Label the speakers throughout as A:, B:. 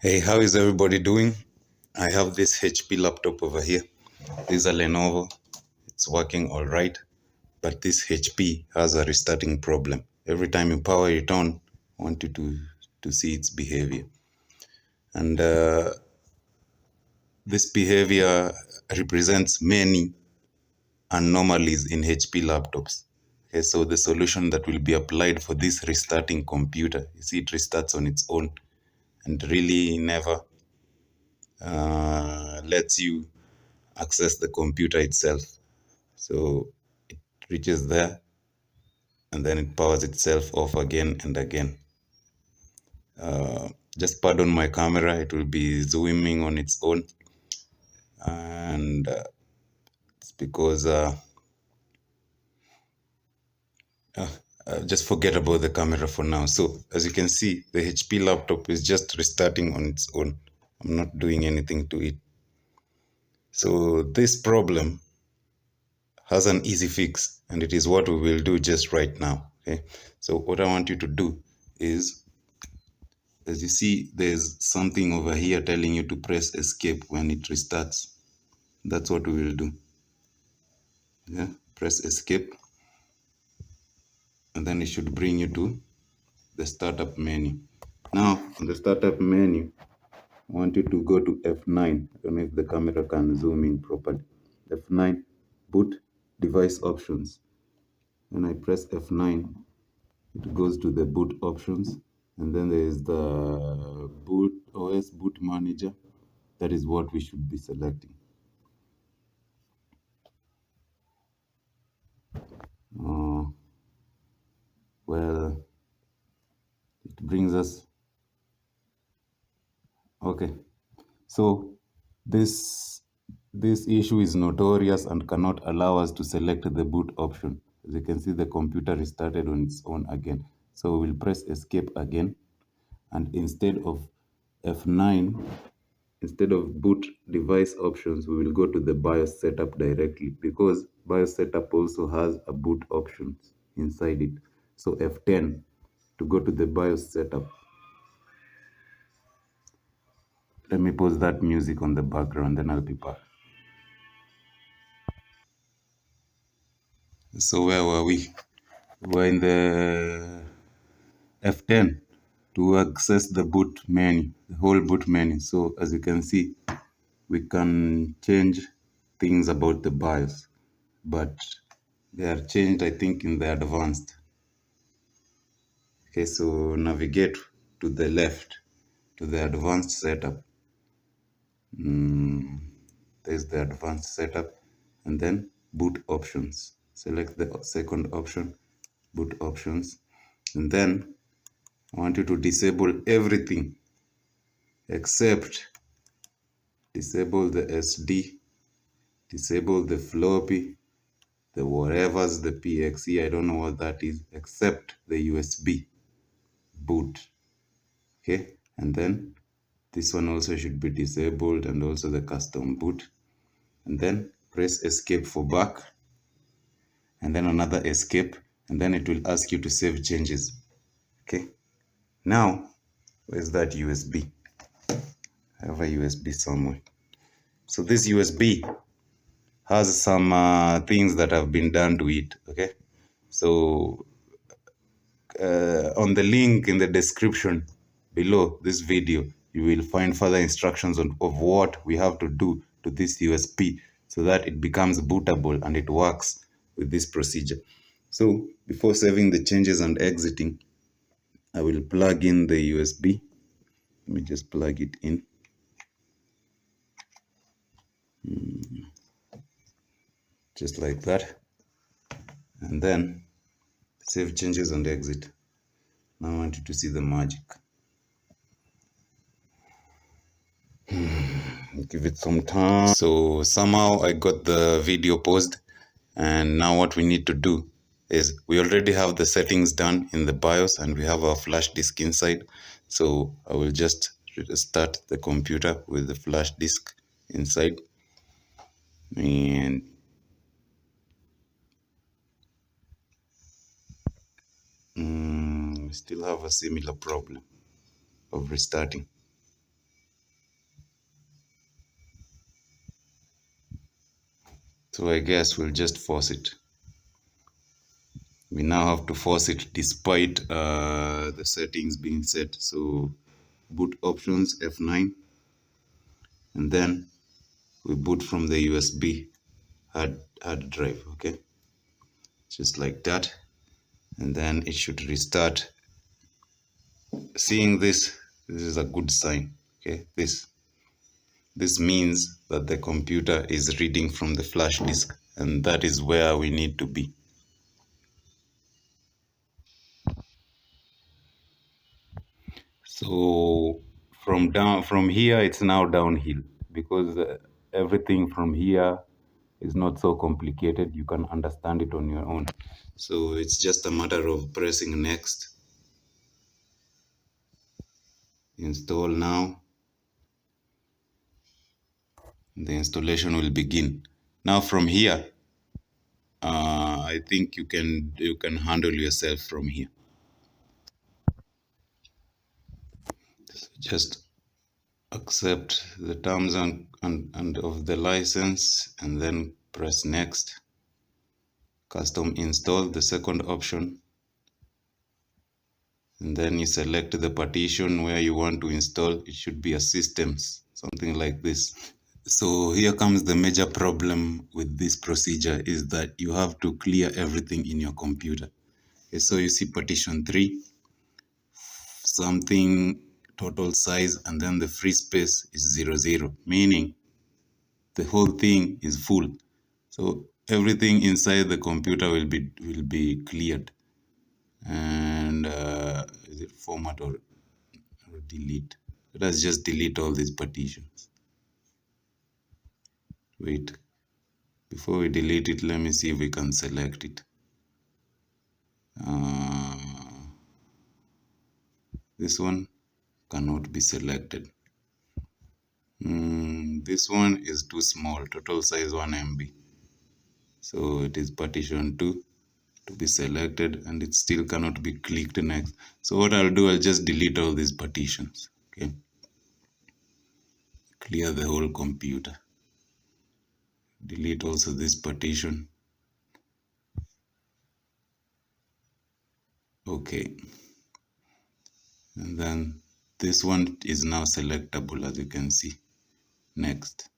A: Hey, how is everybody doing? I have this HP laptop over here. This is a Lenovo. It's working all right, but this HP has a restarting problem. Every time you power it on, I want you to see its behavior. And this behavior represents many anomalies in HP laptops. Okay, so the solution that will be applied for this restarting computer, you see it restarts on its own and really never lets you access the computer itself. So it reaches there and then it powers itself off again and again. Just pardon my camera, it will be zooming on its own. And it's because just forget about the camera for now. So as you can see, the HP laptop is just restarting on its own. I'm not doing anything to it. So this problem has an easy fix, and it is what we will do just right now. Okay, so what I want you to do is, as you see, there's something over here telling you to press escape when it restarts. That's what we will do. Yeah, press escape, and then it should bring you to the startup menu. Now, on the startup menu, I want you to go to F9. I don't know if the camera can zoom in properly. F9, boot device options. When I press F9, it goes to the boot options, and then there is the boot OS boot manager. That is what we should be selecting. Well, it brings us, okay, so this issue is notorious and cannot allow us to select the boot option. As you can see, the computer restarted on its own again. So we'll press escape again, and instead of F9, instead of boot device options, we will go to the BIOS setup directly, because BIOS setup also has a boot options inside it. So F10 to go to the BIOS setup. Let me pause that music on the background, then I'll be back. So where were we? We're in the F10 to access the boot menu, the whole boot menu. So as you can see, we can change things about the BIOS, but they are changed, I think, in the advanced. Okay, so navigate to the left to the advanced setup. There's the advanced setup, and then boot options. Select the second option, boot options, and then I want you to disable everything except disable the SD, disable the floppy, the whatever's the PXE, I don't know what that is, except the USB boot. Okay, and then this one also should be disabled, and also the custom boot. And then press escape for back, and then another escape, and then it will ask you to save changes. Okay, now where's that USB? I have a USB somewhere. So this USB has some things that have been done to it. Okay, so on the link in the description below this video, you will find further instructions of what we have to do to this USB so that it becomes bootable and it works with this procedure. So before saving the changes and exiting, I will plug in the USB. Let me just plug it in. Just like that. And then save changes and exit. Now I want you to see the magic. Give it some time. So somehow I got the video paused, and now what we need to do is, we already have the settings done in the BIOS and we have our flash disk inside. So I will just start the computer with the flash disk inside, and we still have a similar problem of restarting. So I guess we'll just force it. We now have to force it despite the settings being set. So boot options F9, and then we boot from the USB hard drive. Okay, just like that, and then it should restart. Seeing this is a good sign. Okay, this means that the computer is reading from the flash disk, and that is where we need to be. So from here it's now downhill, because everything from here is not so complicated. You can understand it on your own. So it's just a matter of pressing next, install now. The installation will begin. Now from here, I think you can handle yourself from here. So just accept the terms and of the license, and then press next. Custom install, the second option, and then you select the partition where you want to install. It should be a systems, something like this. So here comes the major problem with this procedure, is that you have to clear everything in your computer. Okay, so you see partition 3, something total size, and then the free space is 00, meaning the whole thing is full. So everything inside the computer will be cleared. And is it format or delete? Let us just delete all these partitions. Wait, before we delete it, let me see if we can select it. This one cannot be selected. This one is too small, total size 1 MB. So it is partition 2 to be selected, and it still cannot be clicked next. So what I'll do, I'll just delete all these partitions. Okay, clear the whole computer. Delete also this partition. Okay, and then this one is now selectable, as you can see. Next.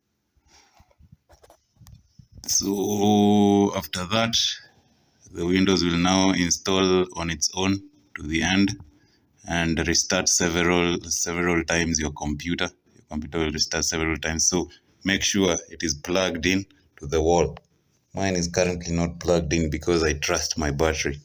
A: So after that, the Windows will now install on its own to the end and restart several times your computer. Your computer will restart several times. So make sure it is plugged in to the wall. Mine is currently not plugged in because I trust my battery.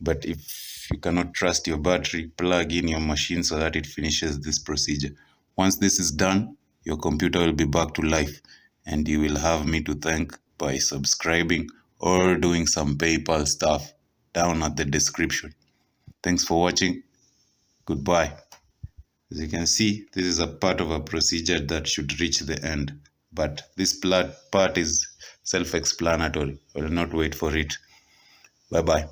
A: But if you cannot trust your battery, plug in your machine so that it finishes this procedure. Once this is done, your computer will be back to life, and you will have me to thank by subscribing or doing some PayPal stuff down at the description. Thanks for watching. Goodbye. As you can see, this is a part of a procedure that should reach the end, but this part is self-explanatory. I will not wait for it. Bye-bye.